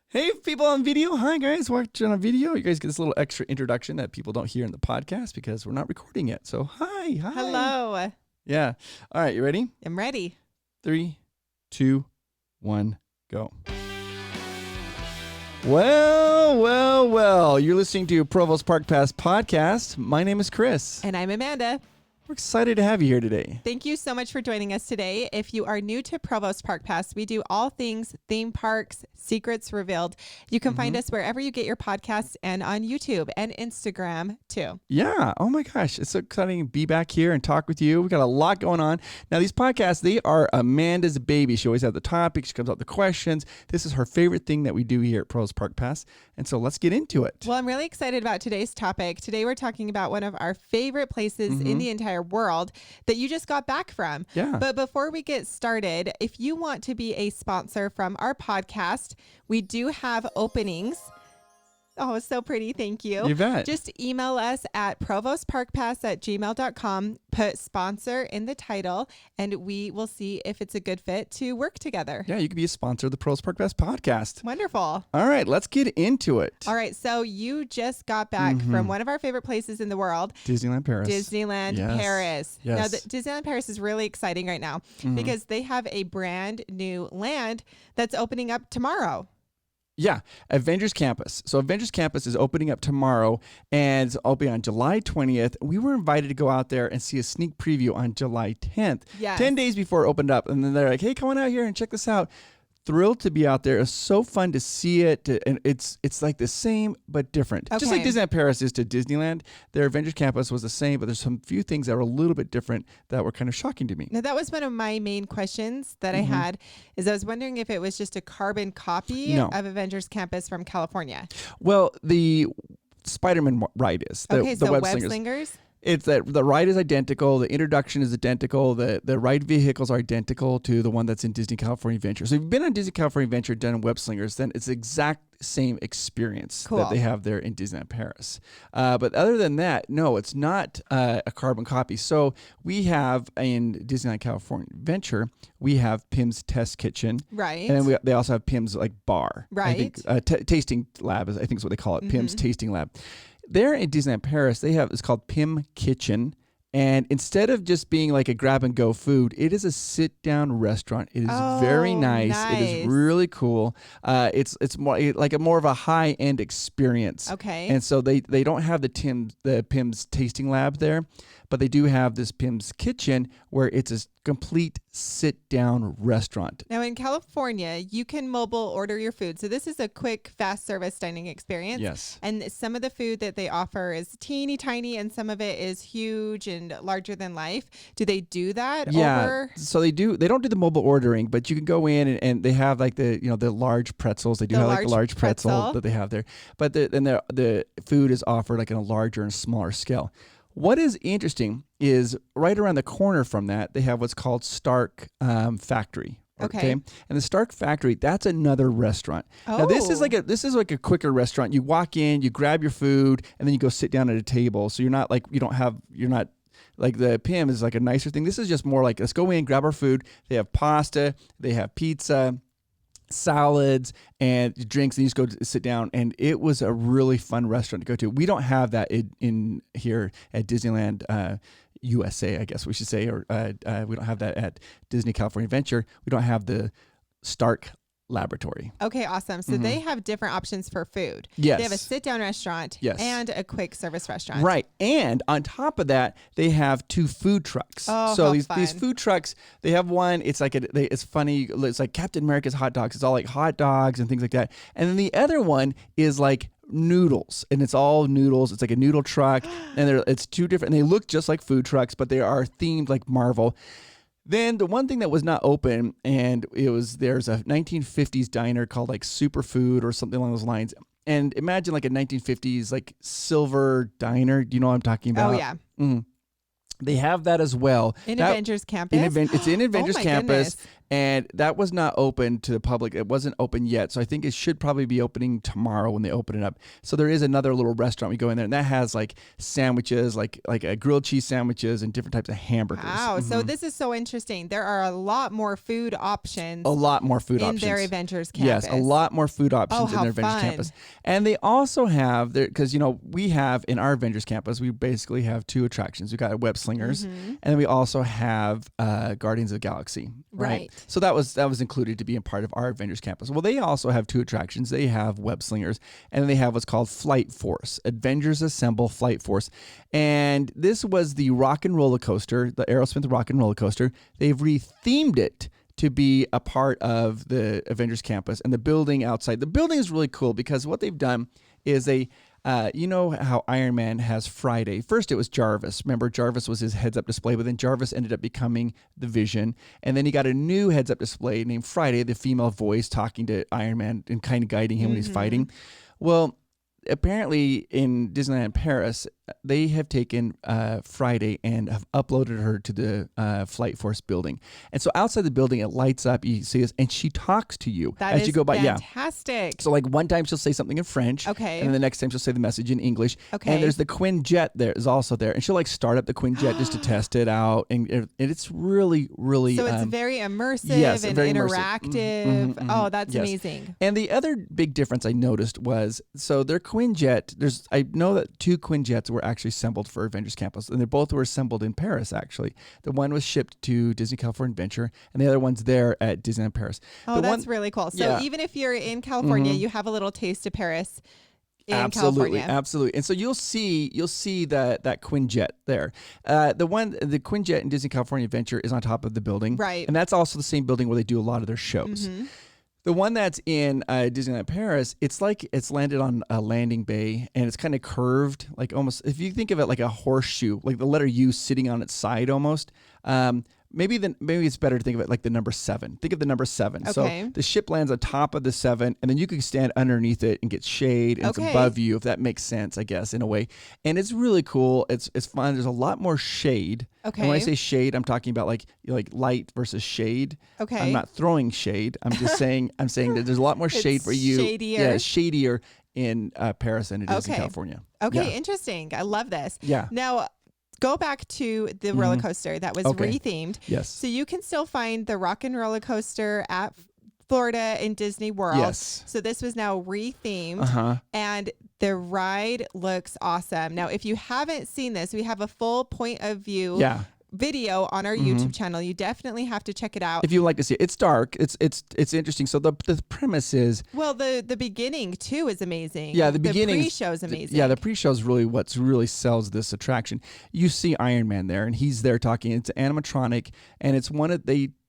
Hey, people on video. Hi, guys. Watching on video. You guys get this little extra introduction that people don't hear in the podcast because we're not recording it. So, hi. Hello. Yeah. All right. You ready? I'm ready. 3, 2, 1, go. Well. You're listening to Provost Park Pass podcast. My name is Chris. And I'm Amanda. We're excited to have you here today. Thank you so much for joining us today. If you are new to Provost Park Pass, we do all things theme parks, secrets revealed. You can find us wherever you get your podcasts and on YouTube and Instagram too. Yeah. Oh my gosh. It's so exciting to be back here and talk with you. We got a lot going on. Now, these podcasts, they are Amanda's baby. She always has the topics. She comes up with the questions. This is her favorite thing that we do here at Provost Park Pass. And so let's get into it. Well, I'm really excited about today's topic. Today, we're talking about one of our favorite places in the entire world that you just got back from. Yeah. But before we get started, if you want to be a sponsor from our podcast, we do have openings. Oh, so pretty. Thank you. You bet. Just email us at provostparkpass@gmail.com. Put sponsor in the title, and we will see if it's a good fit to work together. Yeah, you could be a sponsor of the Provost Park Pass podcast. Wonderful. All right, let's get into it. All right. So you just got back from one of our favorite places in the world, Disneyland Paris. Disneyland Paris. Yes. Now, Disneyland Paris is really exciting right now because they have a brand new land that's opening up tomorrow. Yeah, Avengers Campus. So Avengers Campus is opening up tomorrow, and it'll be on July 20th. We were invited to go out there and see a sneak preview on July 10th, Yes. 10 days before it opened up. And then they're like, hey, come on out here and check this out. Thrilled to be out there. It's so fun to see it. And it's like the same but different. Just like Okay. Disneyland Paris is to Disneyland, their Avengers Campus was the same, but there's some few things that were a little bit different that were kind of shocking to me. Now, that was one of my main questions that I had, is I was wondering if it was just a carbon copy No. of Avengers Campus from California. Well, the Spider-Man ride is. The So Web Web Slingers. Slingers? It's that the ride is identical. The introduction is identical. The ride vehicles are identical to the one that's in Disney California Adventure. So if you've been on Disney California Adventure, done Web Slingers, then it's the exact same experience Cool. that they have there in Disneyland Paris. But other than that, no, it's not a carbon copy. So we have in Disneyland California Adventure, we have Pim's Test Kitchen. Right. And then they also have Pim's like bar. Right. I think, tasting lab, I think is what they call it. Pim's Tasting Lab. There in Disneyland Paris, it's called Pim Kitchen. And instead of just being like a grab and go food, it is a sit down restaurant. It is very nice. It is really cool. It's more like more of a high end experience. Okay. And so they don't have the Pim's Tasting Lab there, but they do have this Pim's Kitchen where it's a complete sit down restaurant. Now, in California, you can mobile order your food. So this is a quick, fast service dining experience. Yes. And some of the food that they offer is teeny tiny, and some of it is huge and larger than life. Do they do that? Yeah. So they do. They don't do the mobile ordering, but you can go in and they have like the large pretzels. They do have like a large pretzel that they have there. But the food is offered like in a larger and smaller scale. What is interesting is right around the corner from that, they have what's called Stark Factory. Okay. And the Stark Factory, that's another restaurant. Now this is like a quicker restaurant. You walk in, you grab your food, and then you go sit down at a table. So you're not like the Pim is like a nicer thing. This is just more like, let's go in, grab our food. They have pasta, they have pizza, salads and drinks, and you just go to sit down, and it was a really fun restaurant to go to. We don't have that in here at Disneyland USA, I guess we should say, or we don't have that at Disney California Adventure. We don't have the Stark Laboratory. Okay, awesome. So they have different options for food. Yes. They have a sit-down restaurant and a quick service restaurant. Right. And on top of that, they have 2 food trucks. Oh, so how these fun. food trucks, they have one, it's like it's funny, it's like Captain America's hot dogs. It's all like hot dogs and things like that. And then the other one is like noodles, and it's all noodles. It's like a noodle truck, and it's 2 different, and they look just like food trucks, but they are themed like Marvel. Then the one thing that was not open, and there's a 1950s diner called like Superfood or something along those lines. And imagine like a 1950s like silver diner. Do you know what I'm talking about? Oh, yeah. They have that as well. In Avengers Campus? It's in Avengers Campus. Goodness. And that was not open to the public. It wasn't open yet. So I think it should probably be opening tomorrow when they open it up. So there is another little restaurant we go in there, and that has like sandwiches, like a grilled cheese sandwiches and different types of hamburgers. Wow. So this is so interesting. There are a lot more food options. A lot more food in options. their Avengers Campus. Yes, a lot more food options in their Avengers Campus. And they also have, because, we have in our Avengers Campus, we basically have 2 attractions. We've got Web Slingers, and then we also have Guardians of the Galaxy. Right. So that was included to be a part of our Avengers Campus. Well, they also have 2 attractions. They have Web Slingers, and then they have what's called Flight Force, Avengers Assemble Flight Force. And this was the Rock and Roller Coaster, the Aerosmith Rock and Roller Coaster. They've rethemed it to be a part of the Avengers Campus and the building outside. The building is really cool because what they've done is you know how Iron Man has Friday. First, it was Jarvis. Remember, Jarvis was his heads-up display, but then Jarvis ended up becoming the Vision. And then he got a new heads-up display named Friday, the female voice talking to Iron Man and kind of guiding him when he's fighting. Well, apparently in Disneyland Paris, they have taken Friday and have uploaded her to the Flight Force building. And so outside the building, it lights up. You see this, and she talks to you as you go by. Fantastic. So like one time she'll say something in French. Okay. And then the next time she'll say the message in English. Okay. And there's the Quinjet there is also there. And she'll like start up the Quinjet just to test it out. And it's really, really. So it's very immersive and very interactive. Oh, that's amazing. And the other big difference I noticed was, so their Quinjet, I know that 2 Quinjets were actually assembled for Avengers Campus, and they both were assembled in Paris, actually. The one was shipped to Disney California Adventure, and the other one's there at Disneyland Paris. Oh, that's really cool. So even if you're in California, you have a little taste of Paris in California. Absolutely. And so you'll see that Quinjet there. The Quinjet in Disney California Adventure is on top of the building. Right. And that's also the same building where they do a lot of their shows. The one that's in Disneyland Paris, it's like it's landed on a landing bay and it's kind of curved, like almost, if you think of it like a horseshoe, like the letter U sitting on its side almost. Maybe it's better to think of it like the number 7. Think of the number 7. Okay. So the ship lands on top of the 7, and then you can stand underneath it and get shade, and it's above you, if that makes sense, I guess, in a way. And it's really cool. It's fun. There's a lot more shade. Okay. And when I say shade, I'm talking about like light versus shade. Okay. I'm not throwing shade. I'm just saying that there's a lot more shade for you. Shadier. Yeah, shadier in Paris than it is in California. Okay, interesting. I love this. Yeah. Now, go back to the roller coaster that was rethemed. Yes. So you can still find the Rock and Roller Coaster at Florida in Disney World. Yes. So this was now rethemed, and the ride looks awesome. Now, if you haven't seen this, we have a full point of view video on our YouTube channel. You definitely have to check it out if you like to see it. It's dark. It's interesting. So the premise is, well, the beginning too is amazing. Yeah, the beginning. The pre-show is amazing. Yeah, the pre-show is really what's really sells this attraction. You see Iron Man there, and he's there talking. It's animatronic, and it's one of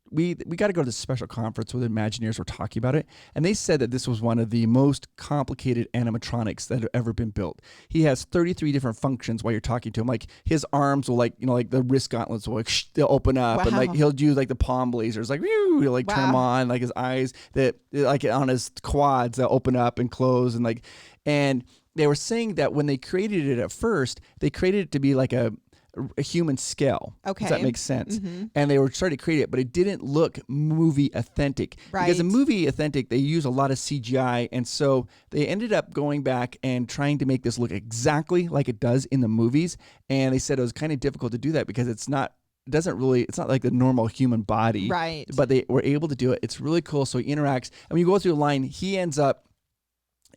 we got to go to this special conference where the Imagineers were talking about it, and they said that this was one of the most complicated animatronics that have ever been built. He has 33 different functions while you're talking to him. Like his arms will like the wrist gauntlets will like they'll open up, and like he'll do like the palm blazers, like he'll like turn them on, like his eyes that like on his quads they'll open up and close, and they were saying that when they created it at first, they created it to be like a human scale. Okay. Does that make sense? And they were trying to create it, but it didn't look movie authentic. Right. Because a movie authentic, they use a lot of CGI. And so they ended up going back and trying to make this look exactly like it does in the movies. And they said it was kind of difficult to do that because it's not like the normal human body. Right. But they were able to do it. It's really cool. So he interacts. And when you go through the line, he ends up,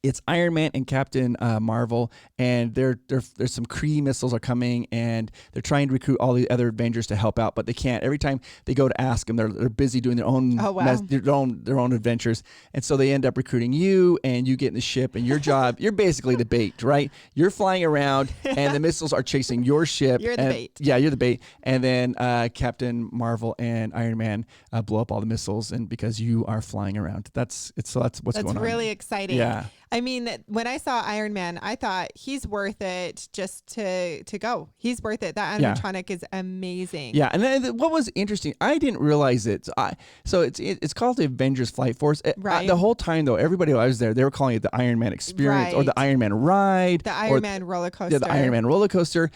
it's Iron Man and Captain Marvel, and there's some Kree missiles are coming, and they're trying to recruit all the other Avengers to help out, but they can't. Every time they go to ask them, they're busy doing their own their own adventures, and so they end up recruiting you, and you get in the ship, and your job, you're basically the bait, right? You're flying around, and the missiles are chasing your ship. You're the bait. Yeah, you're the bait, and then Captain Marvel and Iron Man blow up all the missiles, and because you are flying around, that's what's going on. That's really exciting. Yeah. I mean, when I saw Iron Man, I thought he's worth it just to go. He's worth it. That animatronic is amazing. Yeah, and then what was interesting, I didn't realize it. So it's called the Avengers Flight Force. Right. The whole time though, everybody who I was there, they were calling it the Iron Man Experience or the Iron Man Ride, the Iron Man roller coaster. Yeah, the Iron Man roller coaster.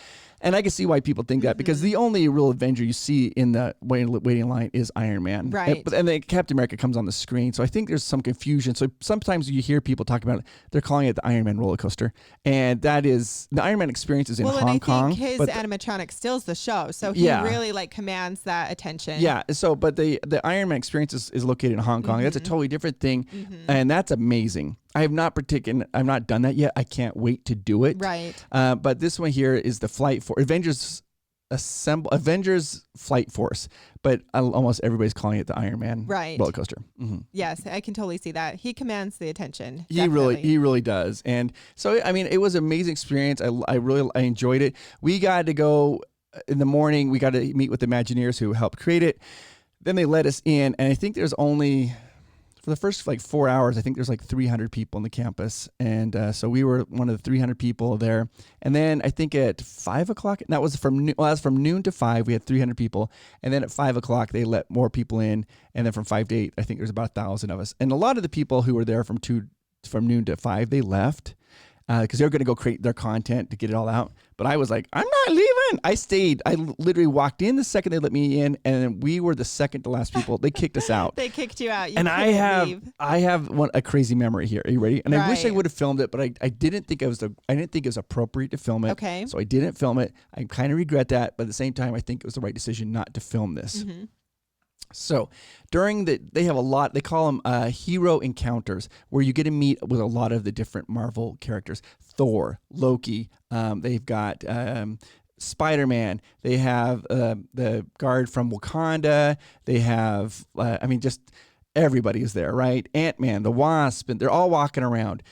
And I can see why people think that because the only real Avenger you see in the waiting line is Iron Man. Right. And then Captain America comes on the screen. So I think there's some confusion. So sometimes you hear people talking about it, they're calling it the Iron Man roller coaster. And that is, the Iron Man experience is in Hong Kong. I think his animatronic steals the show. So he really like commands that attention. Yeah. So, but the Iron Man experience is located in Hong Kong. That's a totally different thing. And that's amazing. I have not done that yet. I can't wait to do it. Right. But this one here is the flight for Avengers Flight Force, but almost everybody's calling it the Iron Man roller coaster. Yes, I can totally see that. He commands the attention. He really does. And so, I mean, it was an amazing experience. I enjoyed it. We got to go in the morning. We got to meet with the Imagineers who helped create it. Then they let us in, and I think there's only, for the first 4 hours, I think there's 300 people on the campus. And so we were one of the 300 people there. And then I think at 5 o'clock, that was from noon to 5, we had 300 people. And then at 5 o'clock, they let more people in. And then from 5 to 8, I think there's about 1,000 of us. And a lot of the people who were there from noon to 5, they left because they were going to go create their content to get it all out. But I was like, I'm not leaving. I stayed. I literally walked in the second they let me in, and we were the second to last people. They kicked us out. They kicked you out. I have a crazy memory here. Are you ready? And I wish I would have filmed it, but I didn't think it was appropriate to film it. Okay. So I didn't film it. I kind of regret that, but at the same time, I think it was the right decision not to film this. So they have a lot, they call them hero encounters, where you get to meet with a lot of the different Marvel characters. Thor, Loki, they've got Spider-Man, they have the guard from Wakanda, they have, just everybody is there, right? Ant-Man, the Wasp, and they're all walking around.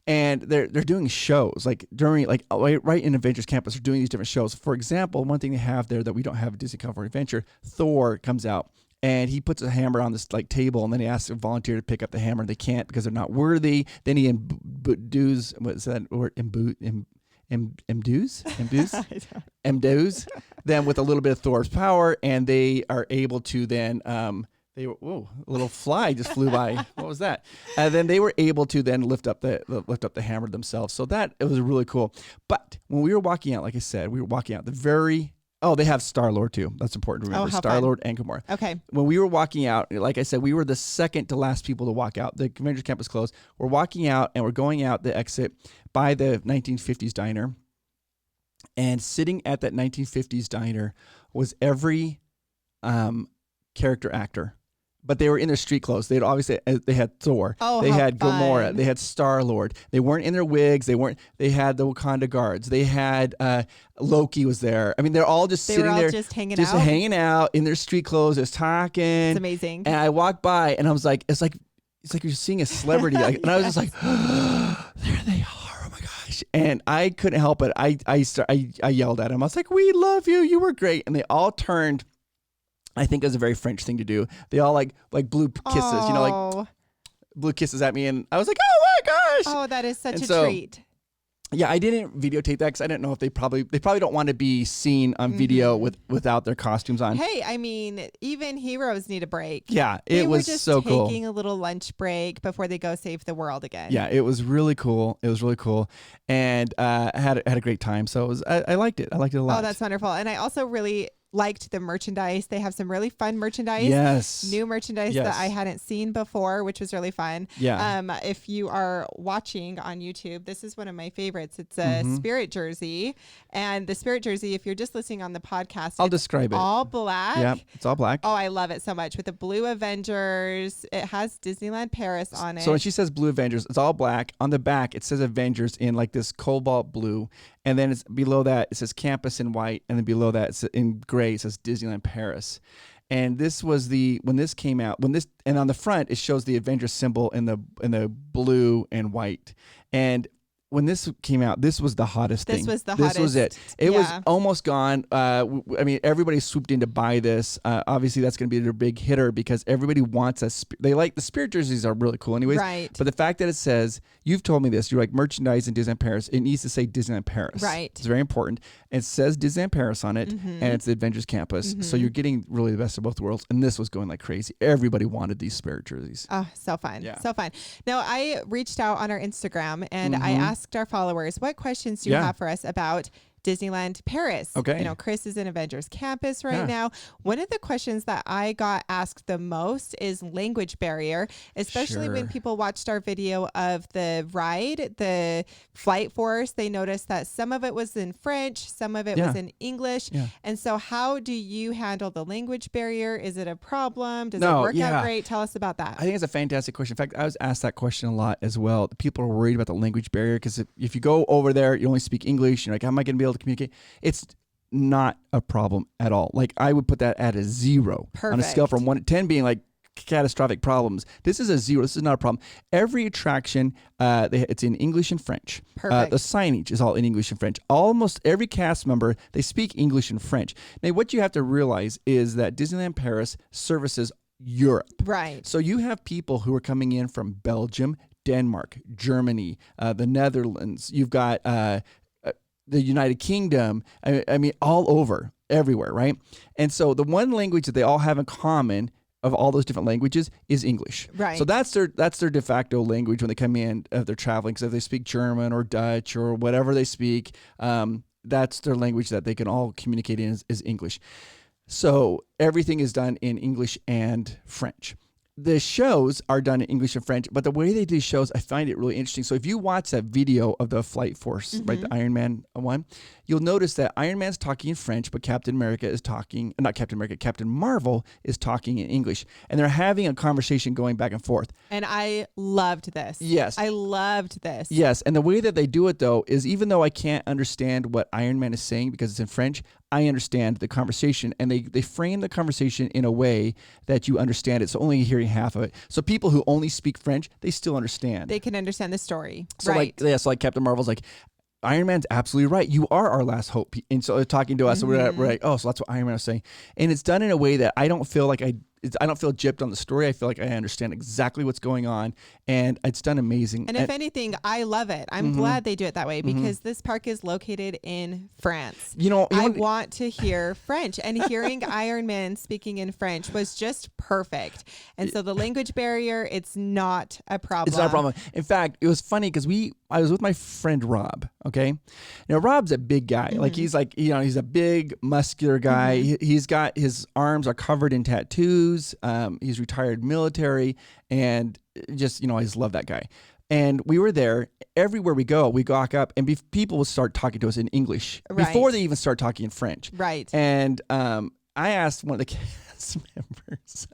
And they're doing shows right in Avengers Campus. They're doing these different shows. For example, one thing they have there that we don't have at Disney California Adventure, Thor comes out. And he puts a hammer on this table, and then he asks a volunteer to pick up the hammer. They can't because they're not worthy. Then he imbues, what's that word? Imbues them with a little bit of Thor's power, and they are able to then a little fly just flew by. What was that? And then they were able to then lift up the hammer themselves. So it was really cool. But when we were walking out, like I said, we were walking out they have Star-Lord too. That's important to remember. Star-Lord and Gamora. Okay. When we were walking out, like I said, we were the second to last people to walk out. The Avengers Campus closed. We're walking out, and we're going out the exit by the 1950s diner. And sitting at that 1950s diner was every character actor. But they were in their street clothes. They had Thor. They had Gamora. They had Star-Lord. They weren't in their wigs. They had the Wakanda guards. They had Loki was there. I mean, they're all just sitting there, just hanging out in their street clothes, just talking. It's amazing. And I walked by, and I was like, it's like you're seeing a celebrity. And I was just like, there they are. Oh my gosh! And I couldn't help it. I yelled at them. I was like, "We love you. You were great." And they all turned. I think it was a very French thing to do. They all like blew kisses, blew kisses at me, and I was like, "Oh my gosh!" Oh, that is such a treat. Yeah, I didn't videotape that because I didn't know if they probably don't want to be seen on video without their costumes on. Hey, I mean, even heroes need a break. Yeah, it was so cool. They were just taking a little lunch break before they go save the world again. Yeah, it was really cool. And I had a great time. So I liked it. I liked it a lot. Oh, that's wonderful. And I also really liked the merchandise. They have some really fun merchandise. Yes. New merchandise that I hadn't seen before, which was really fun. Yeah. If you are watching on YouTube, this is one of my favorites. It's a Spirit jersey. And the Spirit jersey, if you're just listening on the podcast, I'll describe it. All black. Yeah, it's all black. Oh, I love it so much. With the blue Avengers. It has Disneyland Paris on it. So when she says blue Avengers, it's all black. On the back, it says Avengers in this cobalt blue. And then it's below that, it says Campus in white. And then below that, it's in gray, it says Disneyland Paris. And this was when this came out, and on the front, it shows the Avengers symbol in the blue and white. And when this came out, this was the hottest thing. This was it. It was almost gone. I mean, everybody swooped in to buy this. Obviously, that's going to be their big hitter because everybody wants us. They like the Spirit jerseys are really cool anyways. Right. But the fact that it says, you've told me this, you're like merchandise in Disneyland Paris. It needs to say Disneyland Paris. Right. It's very important. It says Disneyland Paris on it, and it's the Avengers Campus. So you're getting really the best of both worlds. And this was going like crazy. Everybody wanted these Spirit jerseys. Oh, so fun. Yeah. So fun. Now, I reached out on our Instagram and I asked our followers, what questions do you have for us about Disneyland Paris. Okay. You know, Chris is in Avengers Campus right now. One of the questions that I got asked the most is language barrier, especially when people watched our video of the ride, the Flight Force. They noticed that some of it was in French, some of it was in English. And so how do you handle the language barrier? Is it a problem? Does it work out great? Tell us about that. I think it's a fantastic question. In fact, I was asked that question a lot as well. People are worried about the language barrier because if you go over there, you only speak English. You're like, how am I going to be able to communicate? It's not a problem at all. Like I would put that at a 0 on a scale from 1 to 10 being like catastrophic problems. This is a 0. This is not a problem. Every attraction, it's in English and French. Perfect. The signage is all in English and French. Almost every cast member, they speak English and French. Now, what you have to realize is that Disneyland Paris services Europe. Right. So you have people who are coming in from Belgium, Denmark, Germany, the Netherlands. You've got the United Kingdom. I mean, all over, everywhere, right? And so the one language that they all have in common of all those different languages is English. Right. So that's their de facto language when they come in if they're traveling. Because if they speak German or Dutch or whatever they speak, that's their language that they can all communicate in is English. So everything is done in English and French. The shows are done in English and French, but the way they do shows, I find it really interesting. So if you watch that video of the Flight Force, right, the Iron Man one, you'll notice that Iron Man's talking in French, but Captain Marvel is talking in English. And they're having a conversation going back and forth. And I loved this. Yes. I loved this. Yes. And the way that they do it, though, is even though I can't understand what Iron Man is saying because it's in French, I understand the conversation, and they frame the conversation in a way that you understand it. So only hearing half of it. So people who only speak French, they still understand. They can understand the story. So right. So like Captain Marvel's like, Iron Man's absolutely right. You are our last hope. And so they're talking to us, so we're like, oh, so that's what Iron Man is saying. And it's done in a way that I don't feel like I don't feel gypped on the story. I feel like I understand exactly what's going on, and it's done amazing. And if anything, I love it. I'm glad they do it that way because this park is located in France. I want to hear French, and hearing Iron Man speaking in French was just perfect. And so the language barrier, it's not a problem. It's not a problem. In fact, it was funny because I was with my friend Rob. Okay, now Rob's a big guy. Like he's he's a big muscular guy. He's got his arms are covered in tattoos. He's retired military, and just I just love that guy. And we were there. Everywhere we go, we walk up, and people will start talking to us in English before they even start talking in French. Right. And I asked one of the cast members,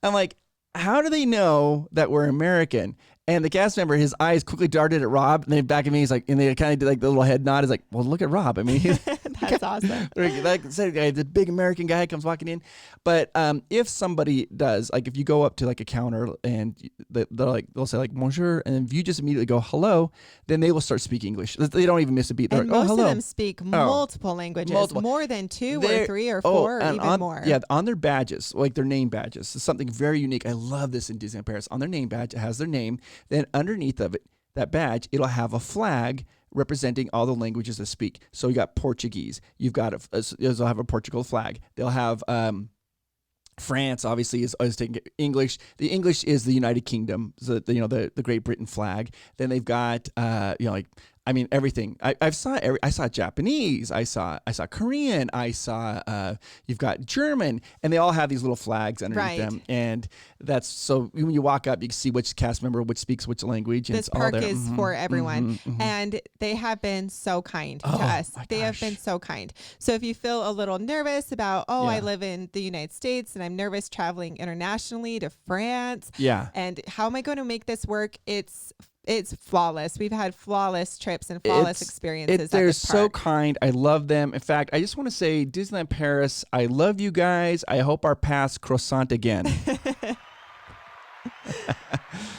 I'm like, how do they know that we're American? And the cast member, his eyes quickly darted at Rob, and then back at me, he's like, and they kind of did like the little head nod. He's like, well, look at Rob. I mean, that's awesome. Like the big American guy comes walking in. But if somebody does, like if you go up to like a counter and they'll say like bonjour, and then if you just immediately go hello, then they will start speaking English. They don't even miss a beat. They're and like, most hello. of them speak multiple languages, more than 2 or 3 or 4 or even more. Yeah, on their badges, like their name badges, it's something very unique. I love this in Disneyland Paris. On their name badge, it has their name. Then underneath of it, that badge, it'll have a flag representing all the languages they speak. So you got Portuguese. You've got they'll have a Portugal flag. They'll have France obviously is taking English. The English is the United Kingdom, so the Great Britain flag. Then they've got everything. I saw Japanese. I saw Korean. I saw you've got German, and they all have these little flags underneath them. And that's so when you walk up, you can see which cast member which speaks which language. And this park is for everyone, and they have been so kind to us. They have been so kind. So if you feel a little nervous about, I live in the United States and I'm nervous traveling internationally to France. Yeah. And how am I going to make this work? It's flawless. We've had flawless trips and flawless experiences. They're so kind. I love them. In fact, I just want to say, Disneyland Paris, I love you guys. I hope our paths croissant again.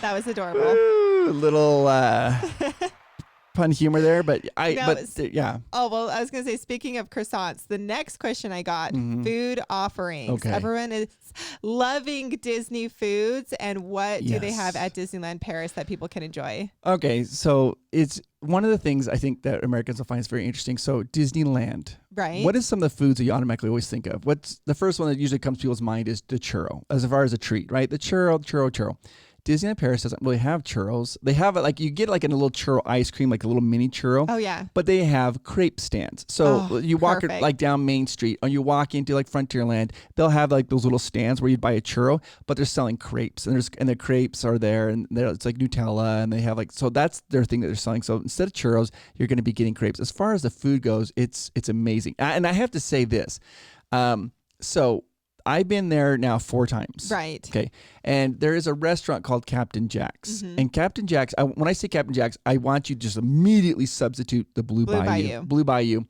That was adorable. Ooh, little pun humor there, but yeah. Oh, well, I was going to say, speaking of croissants, the next question I got, food offerings. Okay. Everyone is loving Disney foods, and what do they have at Disneyland Paris that people can enjoy? Okay, so it's one of the things I think that Americans will find is very interesting. So Disneyland. Right. What is some of the foods that you automatically always think of? What's the first one that usually comes to people's mind is the churro, as far as a treat, right? The churro. Disneyland Paris doesn't really have churros. They have it like you get like in a little churro ice cream, like a little mini churro. Oh yeah. But they have crepe stands. So you walk like down Main Street, or you walk into like Frontierland, they'll have like those little stands where you'd buy a churro, but they're selling crepes, and the crepes are there, and it's like Nutella, and they have like, so that's their thing that they're selling. So instead of churros, you're going to be getting crepes. As far as the food goes, it's amazing. And I have to say this, so I've been there now 4 times. Right. Okay. And there is a restaurant called Captain Jack's. And Captain Jack's, when I say Captain Jack's, I want you to just immediately substitute the Blue Bayou. Blue Bayou.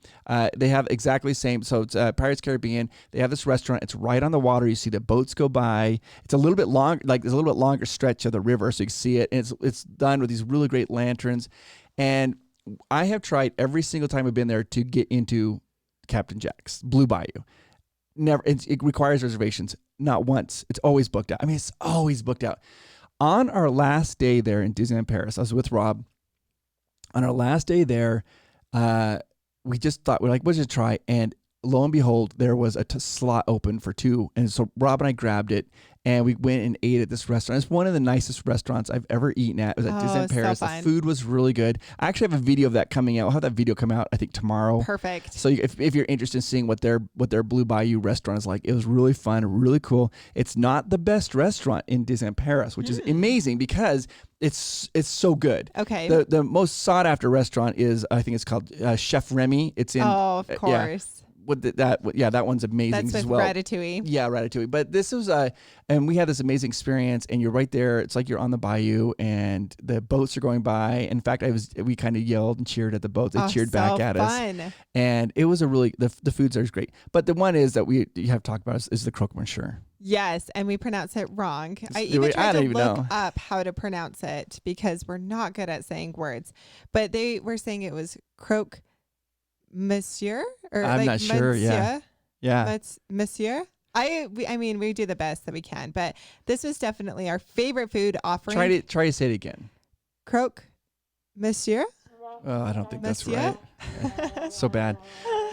They have exactly the same. So it's Pirates Caribbean. They have this restaurant. It's right on the water. You see the boats go by. It's a little bit long, like there's a little bit longer stretch of the river, so you can see it. And it's done with these really great lanterns. And I have tried every single time I've been there to get into Captain Jack's Blue Bayou. Never. It requires reservations. Not once. It's always booked out. I mean, it's always booked out. On our last day there in Disneyland Paris, I was with Rob. On our last day there, we just thought, we're like, we'll just try. And lo and behold, there was a slot open for 2. And so Rob and I grabbed it, and we went and ate at this restaurant. It's one of the nicest restaurants I've ever eaten at. It was at Disneyland Paris. So the food was really good. I actually have a video of that coming out. I'll have that video come out, I think, tomorrow. Perfect. So if you're interested in seeing what their Blue Bayou restaurant is like, it was really fun, really cool. It's not the best restaurant in Disneyland Paris, which is amazing because it's so good. Okay. The most sought after restaurant is, I think it's called Chef Remy. It's in. Oh, of course. That one's amazing That's with as well. Ratatouille. Yeah, Ratatouille. But this was and we had this amazing experience, and you're right there. It's like you're on the bayou, and the boats are going by. In fact, we kind of yelled and cheered at the boats. They cheered back at us, and it was a really the food there is great. But the one is that you have talked about is the croque monsieur. Yes, and we pronounce it wrong. I even tried to look up how to pronounce it because we're not good at saying words. But they were saying it was croque monsieur, or I'm like not sure. monsieur. Yeah. Monsieur. I mean, we do the best that we can, but this was definitely our favorite food offering. Try to say it again. Croque monsieur. Oh, I don't think monsieur? That's right. So bad.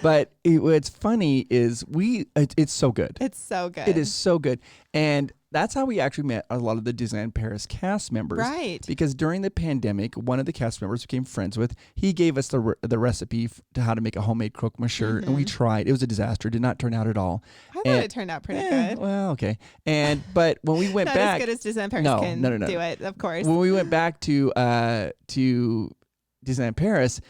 But what's funny is it's so good. It's so good. It is so good. And that's how we actually met a lot of the Disneyland Paris cast members. Right. Because during the pandemic, one of the cast members became friends with, he gave us the recipe to how to make a homemade croque monsieur, and we tried. It was a disaster. It did not turn out at all. I thought it turned out pretty good. Well, okay. But when we went not back. Not as good as Disneyland Paris can do it, of course. When we went back to Disneyland Paris,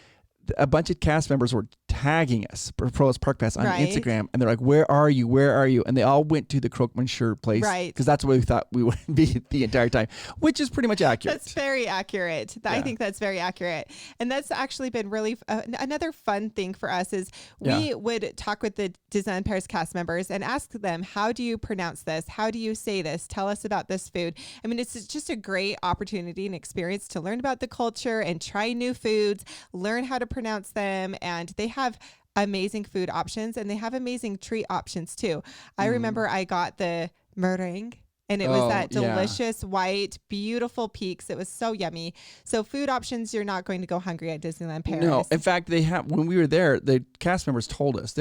a bunch of cast members were tagging us, Provost Park Pass, on Instagram, and they're like, "Where are you? Where are you?" And they all went to the croque monsieur place, right? Because that's where we thought we would be the entire time, which is pretty much accurate. That's very accurate. I think that's very accurate, and that's actually been really another fun thing for us is we would talk with the Disneyland Paris cast members and ask them, "How do you pronounce this? How do you say this? Tell us about this food." I mean, it's just a great opportunity and experience to learn about the culture and try new foods, learn how to pronounce them, and they have amazing food options, and they have amazing treat options too. I remember I got the meringue, and it was that delicious white, beautiful peaks. It was so yummy. So food options, you're not going to go hungry at Disneyland Paris. No, in fact, they have. When we were there, the cast members told us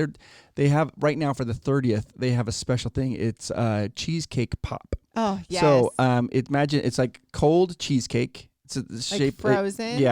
they have right now for the 30th. They have a special thing. It's cheesecake pop. Oh yes. So imagine it's like cold cheesecake. It's shape, frozen?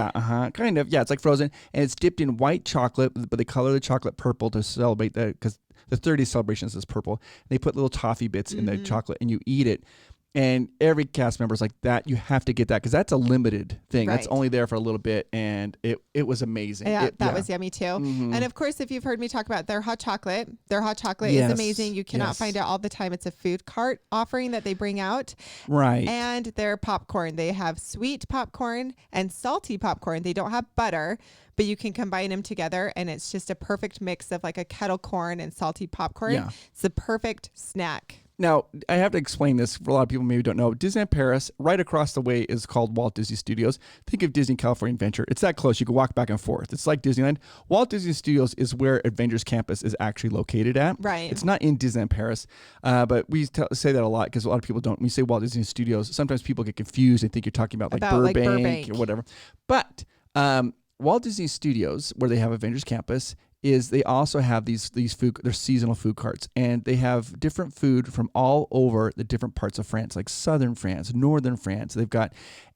Kind of. Yeah, it's like frozen. And it's dipped in white chocolate, but they color the chocolate purple to celebrate that, because the 30th celebration is purple. They put little toffee bits in the chocolate, and you eat it. And every cast member is like, that you have to get that, because that's a limited thing. Right. That's only there for a little bit, and it was amazing. Yeah, that was yummy too. And of course, if you've heard me talk about their hot chocolate is amazing. You cannot find it all the time. It's a food cart offering that they bring out. Right. And their popcorn. They have sweet popcorn and salty popcorn. They don't have butter, but you can combine them together, and it's just a perfect mix of like a kettle corn and salty popcorn. Yeah. It's the perfect snack. Now, I have to explain this for a lot of people maybe don't know. Disneyland Paris, right across the way, is called Walt Disney Studios. Think of Disney California Adventure. It's that close. You can walk back and forth. It's like Disneyland. Walt Disney Studios is where Avengers Campus is actually located at. Right. It's not in Disneyland Paris, but we say that a lot because a lot of people don't. When you say Walt Disney Studios, sometimes people get confused and think you're talking about Burbank or whatever. But Walt Disney Studios, where they have Avengers Campus, is they also have these food, they're seasonal food carts, and they have different food from all over the different parts of France, like southern France, northern France. They've got,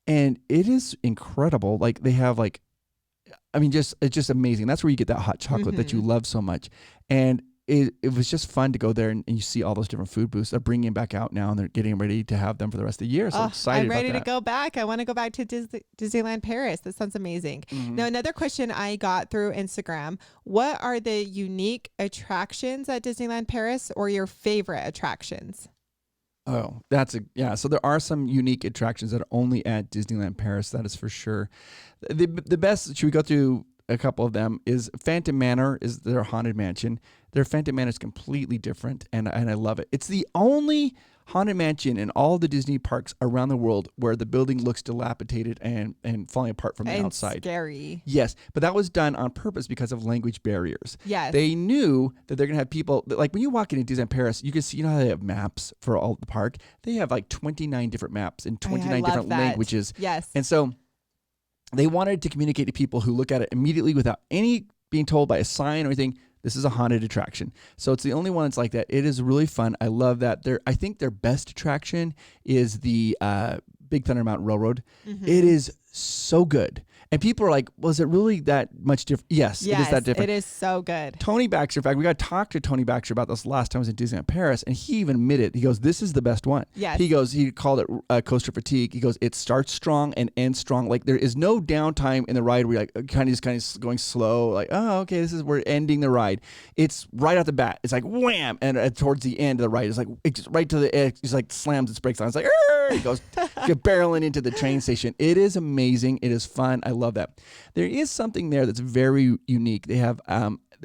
and it is incredible. Like they have like, I mean, it's just amazing. That's where you get that hot chocolate that you love so much. And it was just fun to go there and you see all those different food booths. They're bringing them back out now and they're getting ready to have them for the rest of the year. So I'm excited I'm ready about to go back. I want to go back to Disneyland Paris. That sounds amazing. Now, another question I got through Instagram. What are the unique attractions at Disneyland Paris or your favorite attractions? Oh, so there are some unique attractions that are only at Disneyland Paris. That is for sure. The best, should we go through a couple of them, is Phantom Manor is their haunted mansion. Their Phantom Manor is completely different, and I love it. It's the only haunted mansion in all the Disney parks around the world where the building looks dilapidated and falling apart from the outside. Scary. Yes, but that was done on purpose because of language barriers. Yes. They knew that they're going to have people, like when you walk into Disneyland Paris, you can see, you know how they have maps for all the park? They have like 29 different maps in 29 different languages. Yes. And so they wanted to communicate to people who look at it immediately without any being told by a sign or anything, this is a haunted attraction. So it's the only one that's like that. It is really fun. I love that. I think their best attraction is the Big Thunder Mountain Railroad. It is so good. And people are like, was it really that much different? Yes, it is that different. It is so good. Tony Baxter, in fact, we got to talk to Tony Baxter about this last time I was in Disneyland Paris, and he even admitted, he goes, this is the best one. Yes. He called it coaster fatigue. He goes, it starts strong and ends strong. Like there is no downtime in the ride where you're like kind of going slow, like, oh, okay, we're ending the ride. It's right out the bat. It's like wham, and towards the end of the ride, it's like right to the edge. It's like slams its brakes on. It's like, it goes barreling into the train station. It is amazing. It is fun. I love that. There is something there that's very unique. They have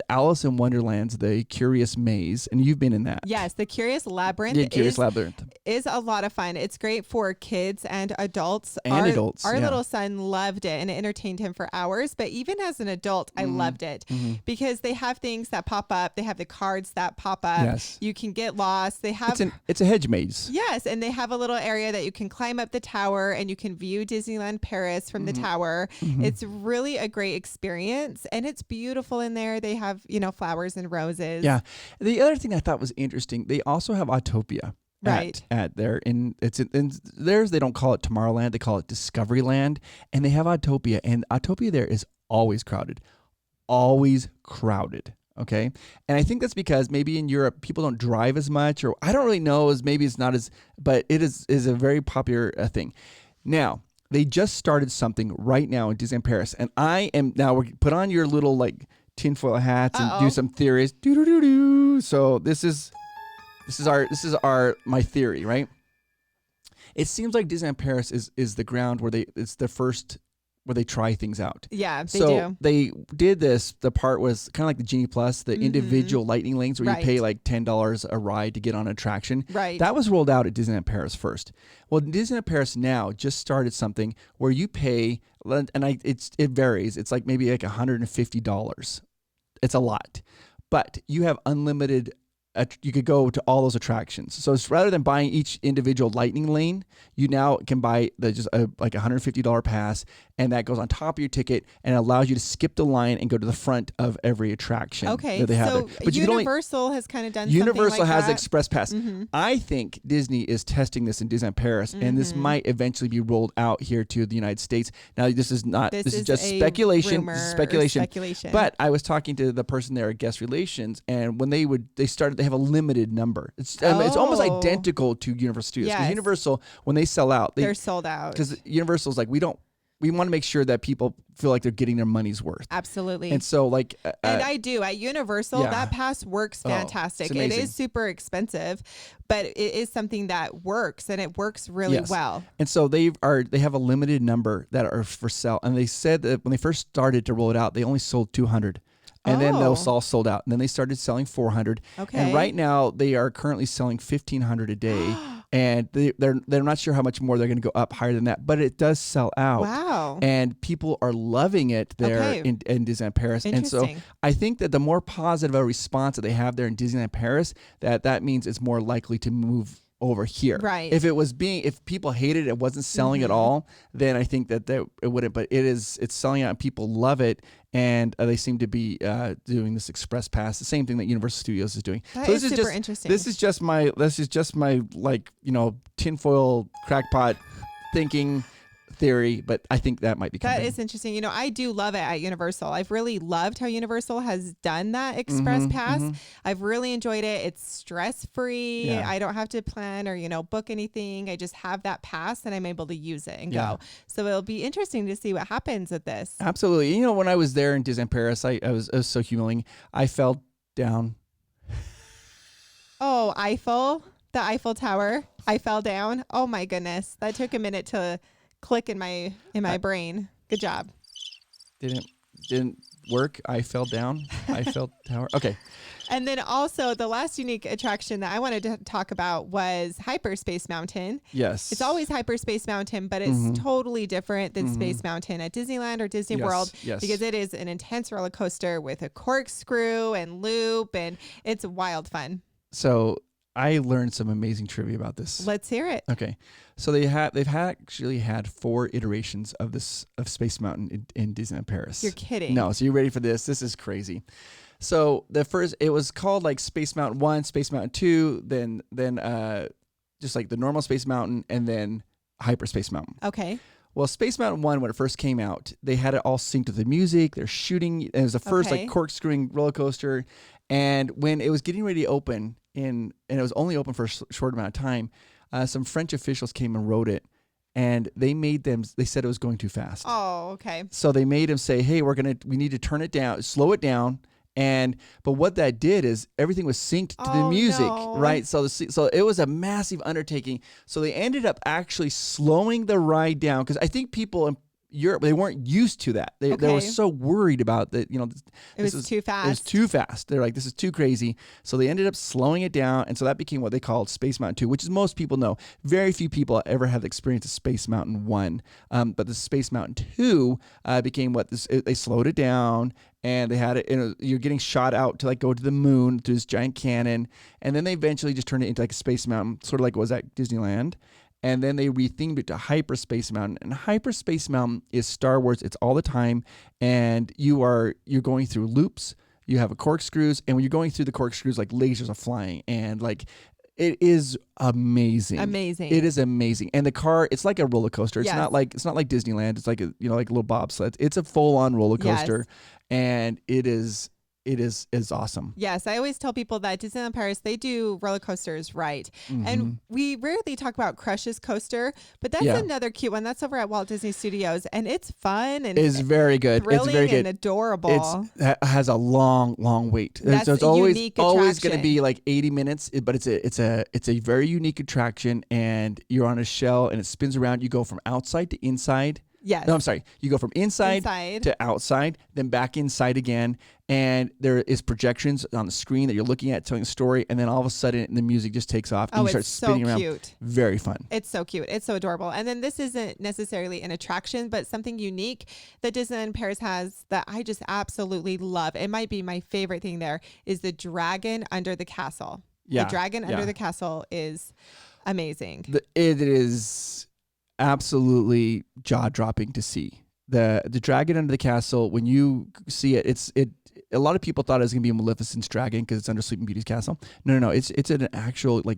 Alice in Wonderland's The Curious Maze, and you've been in that. Yes, the Curious Labyrinth. Yeah, Curious Labyrinth is a lot of fun. It's great for kids and adults. Our little son loved it, and it entertained him for hours. But even as an adult, I loved it because they have things that pop up. They have the cards that pop up. Yes. You can get lost. They have it's a hedge maze. Yes, and they have a little area that you can climb up the tower and you can view Disneyland Paris from the tower. It's really a great experience, and it's beautiful in there. They have, flowers and roses. Yeah. The other thing I thought was interesting, they also have Autopia. Right. At there. In theirs, they don't call it Tomorrowland, they call it Discoveryland. And they have Autopia. And Autopia there is always crowded. Always crowded. Okay. And I think that's because maybe in Europe people don't drive as much, or I don't really know, maybe it's not as, but it is a very popular thing. Now, they just started something right now in Disneyland Paris. And we're put on your little like tinfoil hats and do some theories. So this is my theory, right? It seems like Disneyland Paris is the ground where it's the first where they try things out. Yeah, they do. They did this. The part was kind of like the Genie Plus, the individual lightning lanes where you pay like $10 a ride to get on an attraction. Right. That was rolled out at Disneyland Paris first. Well, Disneyland Paris now just started something where you pay, and it varies. It's like maybe like $150. It's a lot, but you have unlimited. You could go to all those attractions. So it's rather than buying each individual lightning lane, you now can buy like $150 pass, and that goes on top of your ticket and allows you to skip the line and go to the front of every attraction. Okay, that they have so there. But Universal has kind of done Universal something like has that. Express Pass. I think Disney is testing this in Disneyland Paris, and this might eventually be rolled out here to the United States. Now, this is not. This is just speculation. This is speculation. But I was talking to the person there at Guest Relations, and when they have a limited number. It's almost identical to Universal Studios. Because Universal, when they sell out, they're sold out. Because Universal's like, we want to make sure that people feel like they're getting their money's worth. Absolutely. And so and I do at Universal, that pass works fantastic. It is super expensive, but it is something that works, and it works really well. And so they have a limited number that are for sale. And they said that when they first started to roll it out, they only sold 200. And then those all sold out. And then they started selling 400. Okay. And right now they are currently selling 1,500 a day. And they're not sure how much more they're going to go up higher than that, but it does sell out. Wow. And people are loving it there in Disneyland Paris. And so I think that the more positive a response that they have there in Disneyland Paris, that means it's more likely to move over here. Right. If people hated it, it wasn't selling at all, then I think that it wouldn't. But it's selling out and people love it. And they seem to be doing this express pass, the same thing that Universal Studios is doing. That so is this is super just interesting. This is just my like, tinfoil crackpot thinking theory, but I think that might be coming. That is interesting. I do love it at Universal. I've really loved how Universal has done that express pass. I've really enjoyed it. It's stress free. Yeah. I don't have to plan or book anything. I just have that pass and I'm able to use it and go. So it'll be interesting to see what happens with this. Absolutely. When I was there in Disneyland Paris, it was so humiliating. I fell down. Oh, the Eiffel Tower. I fell down. Oh my goodness. That took a minute to click in my brain. Good job. Didn't work. I fell down. Eiffel Tower. Okay. And then also the last unique attraction that I wanted to talk about was Hyperspace Mountain. Yes. It's always Hyperspace Mountain, but it's totally different than Space Mountain at Disneyland or Disney World because it is an intense roller coaster with a corkscrew and loop, and it's wild fun. So I learned some amazing trivia about this. Let's hear it. Okay. So they've actually had 4 iterations of Space Mountain in Disneyland Paris. You're kidding. No. So you ready for this? This is crazy. So the first, it was called like Space Mountain 1, Space Mountain 2, then just like the normal Space Mountain, and then Hyperspace Mountain. Okay. Well, Space Mountain 1, when it first came out, they had it all synced with the music. They're shooting. It was the first like corkscrewing roller coaster. And when it was getting ready to open, and it was only open for a short amount of time, some French officials came and wrote it, and they said it was going too fast. Oh, okay. So they made them say, hey, we need to turn it down, slow it down. But what that did is everything was synced to the music, right? So it was a massive undertaking. So they ended up actually slowing the ride down, because I think people in Europe, they weren't used to that. They were so worried about that. It was too fast. It was too fast. They're like, this is too crazy. So they ended up slowing it down, and so that became what they called Space Mountain 2, which is most people know. Very few people ever have the experience of Space Mountain 1, but the Space Mountain 2 became they slowed it down. And they had it, you're getting shot out to like go to the moon through this giant cannon. And then they eventually just turned it into like a Space Mountain, sort of like it was at Disneyland. And then they rethemed it to Hyperspace Mountain. And Hyperspace Mountain is Star Wars. It's all the time. And you're going through loops. You have corkscrews. And when you're going through the corkscrews, like lasers are flying. And like, it is amazing. Amazing. It is amazing. And the car, it's like a roller coaster. It's not like Disneyland. It's like like a little bobsled. It's a full-on roller coaster. Yes. And it is awesome. Yes, I always tell people that Disneyland Paris, they do roller coasters right. And we rarely talk about Crush's coaster, but that's another cute one. That's over at Walt Disney Studios, and it's fun and it's very good. Thrilling it's very good. And adorable. It has a long wait. That's so it's a always going to be like 80 minutes, but it's a very unique attraction, and you're on a shell and it spins around. You go from outside to inside. Yes. No, I'm sorry. You go from inside to outside, then back inside again. And there is projections on the screen that you're looking at telling a story. And then all of a sudden the music just takes off and you start spinning around. Cute. Very fun. It's so cute. It's so adorable. And then this isn't necessarily an attraction, but something unique that Disneyland Paris has that I just absolutely love. It might be my favorite thing there is the dragon under the castle. Yeah. The dragon under the castle is amazing. It is absolutely jaw-dropping to see. The dragon under the castle, when you see it, a lot of people thought it was going to be a Maleficent's dragon because it's under Sleeping Beauty's castle. No. It's an actual, I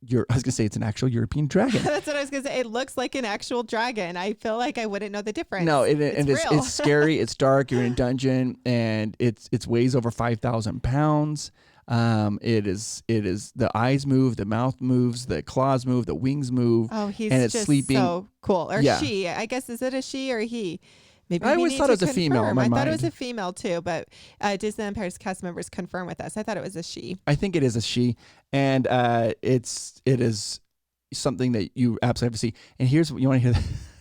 was going to say it's an actual European dragon. That's what I was going to say. It looks like an actual dragon. I feel like I wouldn't know the difference. No, it's scary. It's dark. You're in a dungeon, and it weighs over 5,000 pounds. It is the eyes move, the mouth moves, the claws move, the wings move. Oh, he's and it's just sleeping. So cool. Or she, I guess, is it a she or he? Maybe I always thought it was a female in my mind. I thought it was a female too, but Disneyland Paris cast members confirm with us. I thought it was a she. I think it is a she, and it is something that you absolutely have to see. And here's what you want to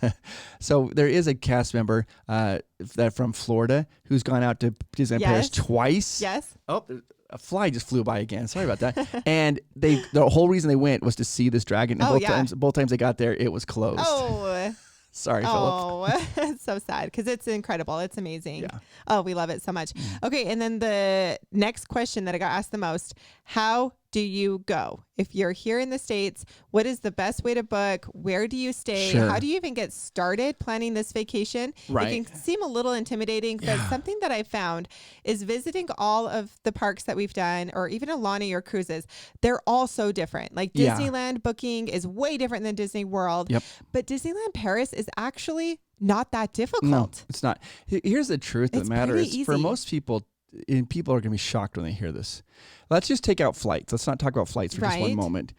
hear. So there is a cast member that from Florida who's gone out to Disneyland Paris twice. Yes. Oh, a fly just flew by again. Sorry about that. And the whole reason they went was to see this dragon. And both times they got there, it was closed. Oh. Sorry, Philip. Oh, it's so sad because it's incredible. It's amazing. Oh, we love it so much. Okay, and then the next question that I got asked the most, how do you go? If you're here in the States, what is the best way to book? Where do you stay? Sure. How do you even get started planning this vacation? Right. It can seem a little intimidating, but something that I found is visiting all of the parks that we've done, or even Alani or cruises, they're all so different. Like Disneyland booking is way different than Disney World, but Disneyland Paris is actually not that difficult. No, it's not. Here's the truth of the matter is, for most people, and people are going to be shocked when they hear this. Let's just take out flights. Let's not talk about flights for just one moment.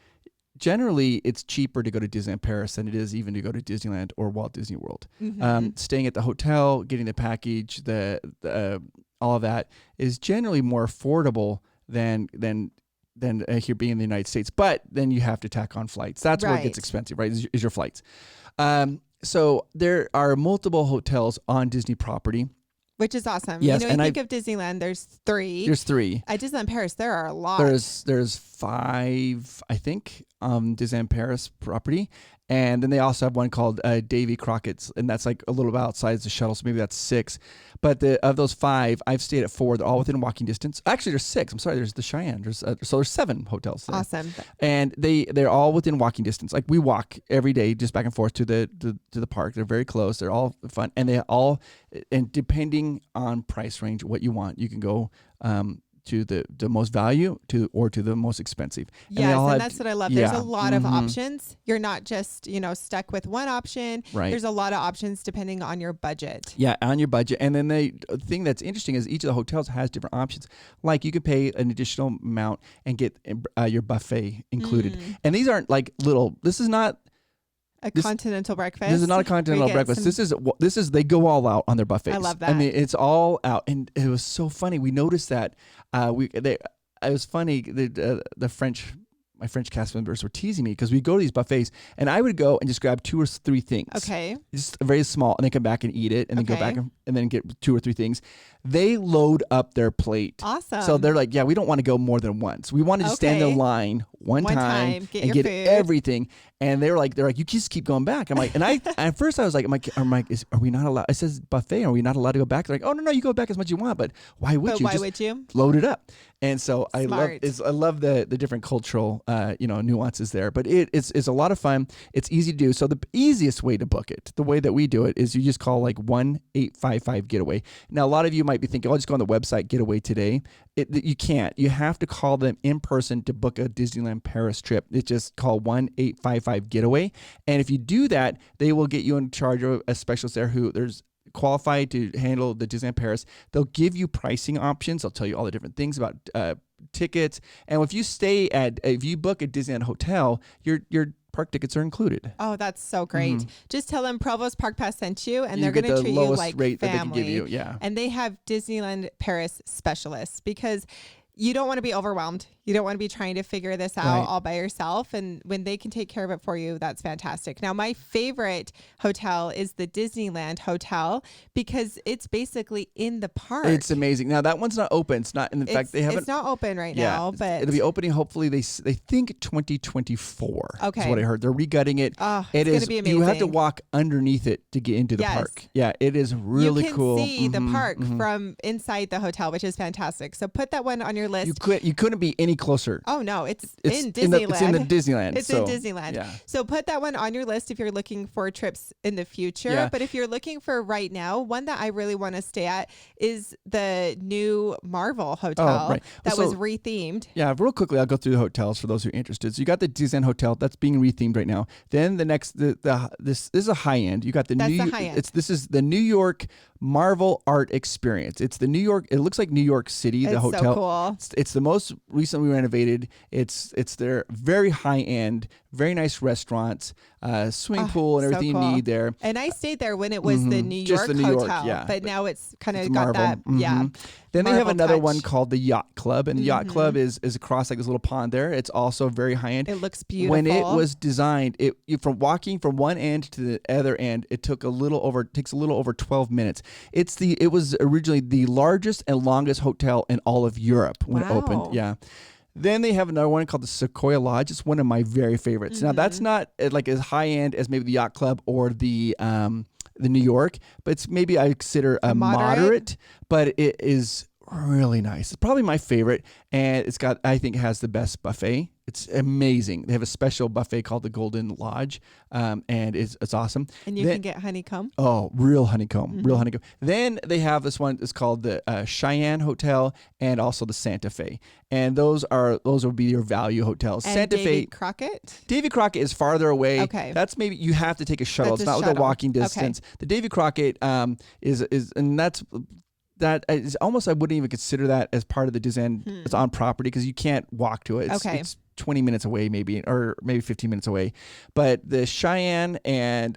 Generally, it's cheaper to go to Disneyland Paris than it is even to go to Disneyland or Walt Disney World. Staying at the hotel, getting the package, all of that is generally more affordable than here being in the United States. But then you have to tack on flights. That's where it gets expensive, right? Is your flights. So there are multiple hotels on Disney property. Which is awesome. Yes, you think of Disneyland, there's 3. There's 3. At Disneyland Paris, there are a lot. There's 5, I think, Disneyland Paris property. And then they also have one called Davy Crockett's, and that's like a little bit outside the shuttle, so maybe that's 6. But of those 5, I've stayed at 4. They're all within walking distance. Actually, there's 6. I'm sorry, there's the Cheyenne. So there's 7 hotels there. Awesome. And they're all within walking distance. Like we walk every day just back and forth to the park. They're very close. They're all fun, and and depending on price range, what you want, you can go to the most value or to the most expensive. Yes, and that's what I love. There's a lot of options. You're not just, stuck with one option. Right. There's a lot of options depending on your budget. Yeah, on your budget. And then the thing that's interesting is each of the hotels has different options. Like you could pay an additional amount and get your buffet included. And these aren't like this is not continental breakfast. This is not a continental breakfast. This is they go all out on their buffets. I love that. I mean, it's all out, and it was so funny. We noticed that it was funny. My French cast members were teasing me because we go to these buffets, and I would go and just grab 2 or 3 things. Okay. Just very small, and then come back and eat it, and then go back and then get 2 or 3 things. They load up their plate. Awesome. So they're like, yeah, we don't want to go more than once. We want to just stand in line one time and get everything. And they're like, you just keep going back. I'm like, and at first I was like, are we not allowed? It says buffet. Are we not allowed to go back? They're like, oh no, you go back as much as you want, but why would you? Why would you? Load it up. And so I love the different cultural nuances there. But it's a lot of fun. It's easy to do. So the easiest way to book it, the way that we do it, is you just call like 1-855-GETAWAY. Now a lot of you might be thinking, I'll just go on the website Getaway today. You can't. You have to call them in person to book a Disneyland Paris trip. It's just call 1-855-GETAWAY. And if you do that, they will get you in charge of a specialist there there's qualified to handle the Disneyland Paris. They'll give you pricing options. They'll tell you all the different things about tickets. And if you book a Disneyland hotel, your park tickets are included. Oh, that's so great. Just tell them Provost Park Pass sent you, and they're get going to the treat you lowest like rate family. that they can give you. Yeah. And they have Disneyland Paris specialists, because you don't want to be overwhelmed. You don't want to be trying to figure this out all by yourself. And when they can take care of it for you, that's fantastic. Now, my favorite hotel is the Disneyland Hotel, because it's basically in the park. It's amazing. Now, that one's not open. It's not. In fact, they haven't. It's not open right now, but it'll be opening. Hopefully, they think 2024. Okay, is what I heard. They're regutting it. Oh, it's going to be amazing. You have to walk underneath it to get into the park. Yeah, it is really cool. You can see the park from inside the hotel, which is fantastic. So put that one on your list. You couldn't be any closer. Oh no, it's in Disneyland. It's in the Disneyland. It's in Disneyland. Yeah. So put that one on your list if you're looking for trips in the future. Yeah. But if you're looking for right now, one that I really want to stay at is the new Marvel Hotel that was rethemed. Yeah, real quickly, I'll go through the hotels for those who are interested. So you got the Disneyland Hotel that's being rethemed right now. Then the next, this is a high end. You got the high end. This is the New York Marvel Art Experience. It's the New York. It looks like New York City. The hotel. So cool. It's the most recently renovated. It's their very high end, very nice restaurants, swimming pool, and everything you need there. And I stayed there when it was the New York hotel, but now it's kind of got that. Yeah. Then they have another one called the Yacht Club, and the Yacht Club is across like this little pond there. It's also very high end. It looks beautiful. When it was designed, from walking from one end to the other end, it takes a little over 12 minutes. It was originally the largest and longest hotel in all of Europe when it opened. Yeah. Then they have another one called the Sequoia Lodge. It's one of my very favorites. Now that's not like as high end as maybe the Yacht Club or the New York, but it's maybe I consider a moderate, but it is really nice. It's probably my favorite, and I think it has the best buffet. It's amazing. They have a special buffet called the Golden Lodge, and it's awesome. And you can get honeycomb. Oh, real honeycomb. Then they have this one. It's called the Cheyenne Hotel and also the Santa Fe, and those will be your value hotels. And Santa Davy Fe. Crockett. Davy Crockett is farther away. Okay. That's maybe you have to take a shuttle. That's it's a not within shuttle. walking distance. Okay. The Davy Crockett is and that is almost, I wouldn't even consider that as part of the Disneyland. It's on property because you can't walk to it. It's 20 minutes away maybe, or maybe 15 minutes away. But the Cheyenne and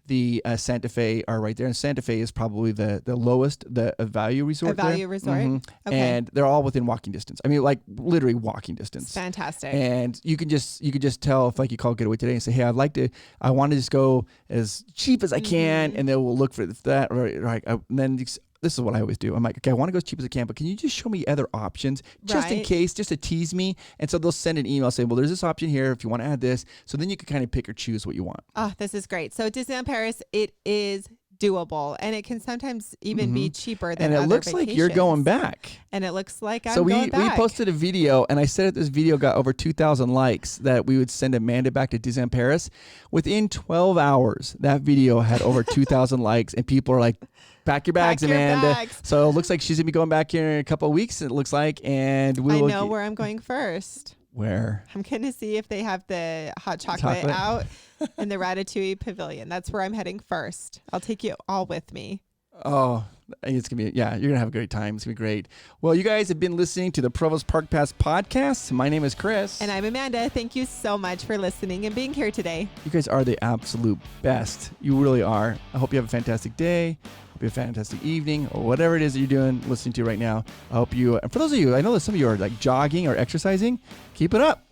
the Santa Fe are right there. And Santa Fe is probably the lowest, the value resort. A value resort? Okay. And they're all within walking distance. I mean, like literally walking distance. It's fantastic. And you can just tell if like you call Getaway today and say, hey, I want to just go as cheap as I can. And then we'll look for that. And then this is what I always do. I'm like, okay, I want to go as cheap as I can, but can you just show me other options just in case, just to tease me? And so they'll send an email saying, well, there's this option here if you want to add this. So then you can kind of pick or choose what you want. Oh, this is great. So Disneyland Paris, it is doable, and it can sometimes even be cheaper than other And it looks vacations. like you're going back. And it looks like I'm so going back. we posted a video, and I said that this video got over 2,000 likes, that we would send Amanda back to Disneyland Paris. Within 12 hours, that video had over 2,000 likes, and people are like, pack your bags, Amanda. So it looks like she's going to be going back here in a couple of weeks, it looks like, and I know where I'm going first. Where? I'm going to see if they have the hot chocolate out in the Ratatouille Pavilion. That's where I'm heading first. I'll take you all with me. Oh, it's going to be, you're going to have a great time. It's going to be great. Well, you guys have been listening to the Provost Park Pass podcast. My name is Chris. And I'm Amanda. Thank you so much for listening and being here today. You guys are the absolute best. You really are. I hope you have a fantastic day. Hope you have a fantastic evening, or whatever it is that you're doing, listening to right now. I hope you, and for those of you, I know that some of you are like jogging or exercising. Keep it up.